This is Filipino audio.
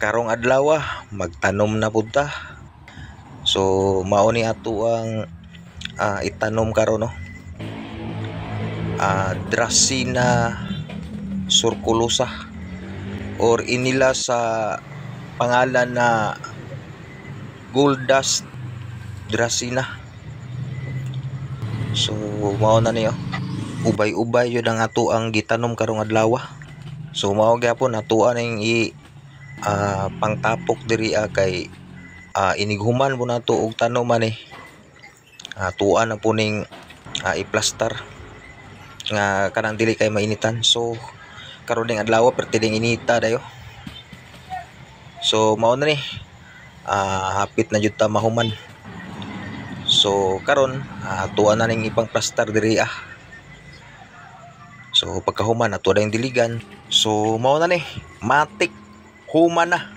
Karong adlaw magtanom na pud ta. So mao ni ato ang itanom karon no. Dracena surculosa or inila sa pangalan na gold dust Dracena. So mao na niyo. Ubay-ubay yun ang ato ang gitanom karong adlaw. So mao gyapon ato ning pangtapok diri kay inighuman po nato og tanoman tuan na po ning i-plaster nga kanang dili kay mainitan. So karon ning adlaw perti ding inita dayo. So mao na ni hapit na jud ta mahuman. So karon tuan na ning ipang plaster diri So pagkahuman ato na yung diligan. So mao na ni matik human na.